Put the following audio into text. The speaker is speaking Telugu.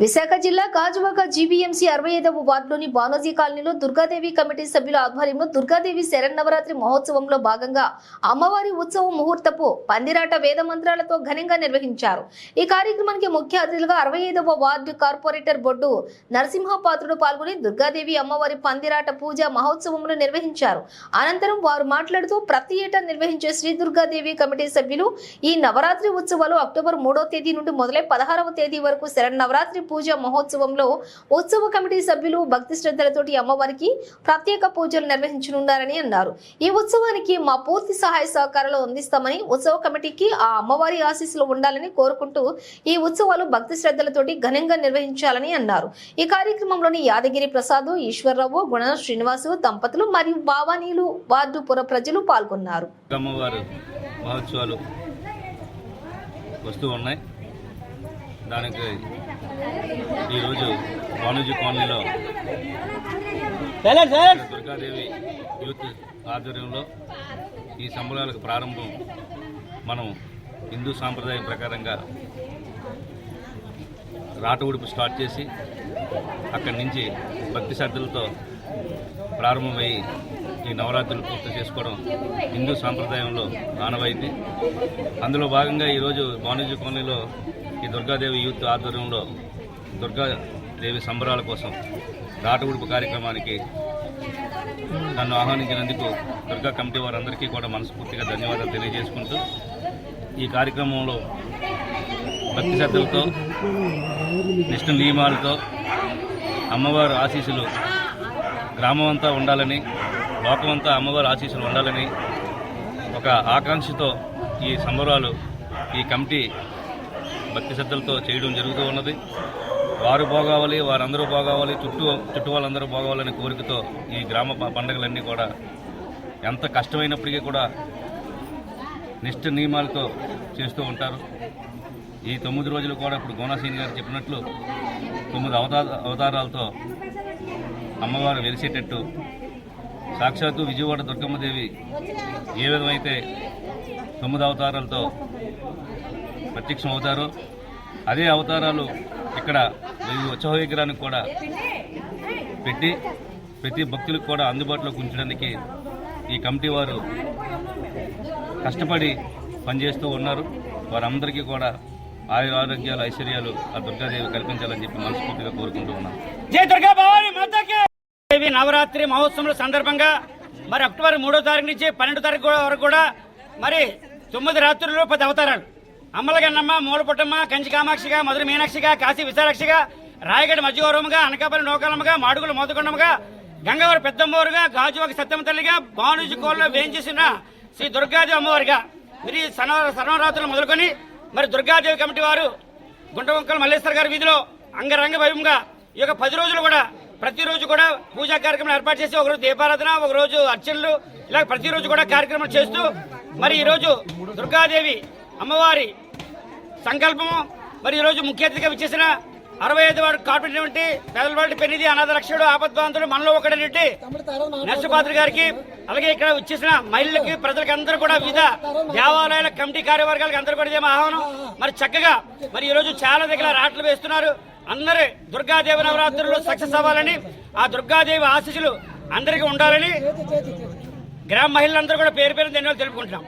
విశాఖ జిల్లా గాజువాక జీబీఎంసీ 65వ వార్డులోని బాలాజీ కాలనీలో దుర్గాదేవి కమిటీ సభ్యుల ఆధ్వర్యంలో దుర్గాదేవి శరన్నవరాత్రి మహోత్సవంలో భాగంగా అమ్మవారి ఉత్సవ ముహూర్తపు పందిరాట వేద మంత్రాలతో ఘనంగా నిర్వహించారు. ఈ కార్యక్రమానికి ముఖ్య అతిథులుగా 65వ వార్డు కార్పొరేటర్ బొడ్డు నరసింహపాత్రుడు పాల్గొని దుర్గాదేవి అమ్మవారి పందిరాట పూజ మహోత్సవంలో నిర్వహించారు. అనంతరం వారు మాట్లాడుతూ ప్రతి ఏటా నిర్వహించే శ్రీ దుర్గాదేవి కమిటీ సభ్యులు ఈ నవరాత్రి ఉత్సవాలు అక్టోబర్ 3వ తేదీ నుండి మొదలై 16వ తేదీ వరకు శరన్నవరాత్రి పూజ మహోత్సవంలో ఉత్సవ కమిటీ సభ్యులు భక్తి శ్రద్ధలతోటి అమ్మవారికి ప్రత్యేక పూజలు నిర్వహించనున్నారని అన్నారు. ఈ ఉత్సవానికి మా పూర్తి సహాయ సహకారాలు అందిస్తామని, ఉత్సవ కమిటీకి ఆ అమ్మవారి ఆశీస్సులు ఉండాలని కోరుకుంటూ ఈ ఉత్సవాలు భక్తి శ్రద్ధలతోటి ఘనంగా నిర్వహించాలని అన్నారు. ఈ కార్యక్రమంలోని యాదగిరి ప్రసాద్, ఈశ్వరరావు, గుణ శ్రీనివాసు దంపతులు మరియు భావానీలు వార్డు పుర ప్రజలు పాల్గొన్నారు. దానికి ఈరోజు బాలాజీ కాలనీలో దుర్గాదేవి యూత్ ఆధ్వర్యంలో ఈ సంబరాలకు ప్రారంభం మనం హిందూ సాంప్రదాయం ప్రకారంగా రాట ఉడుపు స్టార్ట్ చేసి అక్కడి నుంచి భక్తి శ్రద్ధలతో ప్రారంభమయ్యి ఈ నవరాత్రులు పూర్తి చేసుకోవడం హిందూ సాంప్రదాయంలో ఆనవాయితీ. అందులో భాగంగా ఈరోజు బాలాజీ కాలనీలో ఈ దుర్గాదేవి యూత్ ఆధ్వర్యంలో దుర్గాదేవి సంబరాల కోసం రాట ఉడుపు కార్యక్రమానికి నన్ను ఆహ్వానించినందుకు దుర్గా కమిటీ వారందరికీ కూడా మనస్ఫూర్తిగా ధన్యవాదాలు తెలియజేసుకుంటూ ఈ కార్యక్రమంలో భక్తి శ్రద్ధలతో నిష్ఠ నియమాలతో అమ్మవారి ఆశీస్సులు గ్రామం అంతా ఉండాలని, లోకమంతా అమ్మవారి ఆశీస్సులు ఉండాలని ఒక ఆకాంక్షతో ఈ సంబరాలు ఈ కమిటీ భక్తి శ్రద్ధలతో చేయడం జరుగుతూ ఉన్నది. వారు బాగోవాలి, వారందరూ బాగోవాలి, చుట్టూ వాళ్ళందరూ బాగోవాలనే కోరికతో ఈ గ్రామ పండుగలన్నీ కూడా ఎంత కష్టమైనప్పటికీ కూడా నిష్ఠ నియమాలతో చేస్తూ ఉంటారు. ఈ 9 రోజులు కూడా ఇప్పుడు గోనాసీని గారు చెప్పినట్లు 9 అవతారాలతో అమ్మవారు వెలిసేటట్టు సాక్షాత్తు విజయవాడ దుర్గమ్మదేవి ఏ విధమైతే 9 అవతారాలతో ప్రత్యక్షం అవుతారో అదే అవతారాలు ఇక్కడ ఉత్సవ విగ్రహానికి కూడా పెట్టి ప్రతి భక్తులకు కూడా అందుబాటులోకి ఉంచడానికి ఈ కమిటీ వారు కష్టపడి పనిచేస్తూ ఉన్నారు. వారందరికీ కూడా ఆరోగ్యాలు, ఐశ్వర్యాలు ఆ దుర్గాదేవి కల్పించాలని చెప్పి మనస్ఫూర్తిగా కోరుకుంటూ ఉన్నాం. జై దుర్గా భవాని మాతాకి. దేవి నవరాత్రి మహోత్సవం సందర్భంగా మరి అక్టోబర్ 3వ తారీఖు నుంచి 12వ తారీఖు వరకు కూడా మరి 9 రాత్రుల్లో 10 అవతారాలు అమ్మలగన్నమ్మ, మూలపుట్టమ్మ, కంచి కామాక్షిగా, మధుర మీనాక్షిగా, కాశీ విశాలాక్షిగా, రాయగడ మధ్యగౌరవముగా, అనకాపల్లి నౌకాలమ్మగా, మాడుగుల మోదకొండమ్మగా, గంగవరం పెద్దమ్మవారుగా, గాజువాక సత్యమ్మ తల్లిగా, బాలాజీ కోల్లో వేయించేసిన శ్రీ దుర్గాదేవి అమ్మవారిగా మరి శరణవరాత్రులు మొదలుకొని మరి దుర్గాదేవి కమిటీ వారు గుంటవంకల మల్లేశ్వర గారి వీధిలో అంగరంగ వైభవంగా ఈ యొక్క 10 రోజులు కూడా ప్రతిరోజు కూడా పూజా కార్యక్రమాలు ఏర్పాటు చేసి ఒకరోజు దీపారాధన, ఒకరోజు అర్చనలు, ఇలా ప్రతిరోజు కూడా కార్యక్రమాలు చేస్తూ మరి ఈరోజు దుర్గాదేవి అమ్మవారి సంకల్పము మరి ఈరోజు ముఖ్య అతిథిగా విచ్చేసిన 65వ వార్డు కార్పొరేటర్ పేదలవాడి పెన్నిధి, అనాథ రక్షకుడు, ఆపద్బాంధుడు, మనలో ఒకటి నర్సపాత్రి గారికి, అలాగే ఇక్కడ వచ్చేసిన మహిళలకి, ప్రజలకి అందరూ కూడా వివిధ దేవాలయాల కమిటీ కార్యవర్గాలకి అందరూ కూడా ఇదే ఆహ్వానం. మరి చక్కగా మరి ఈరోజు చాలా దగ్గర రాట్లు వేస్తున్నారు. అందరూ దుర్గాదేవి నవరాత్రులు సక్సెస్ అవ్వాలని, ఆ దుర్గాదేవి ఆశీస్సులు అందరికీ ఉండాలని గ్రామ మహిళలందరూ కూడా పేరు ధన్యవాదాలు తెలుపుకుంటున్నాం.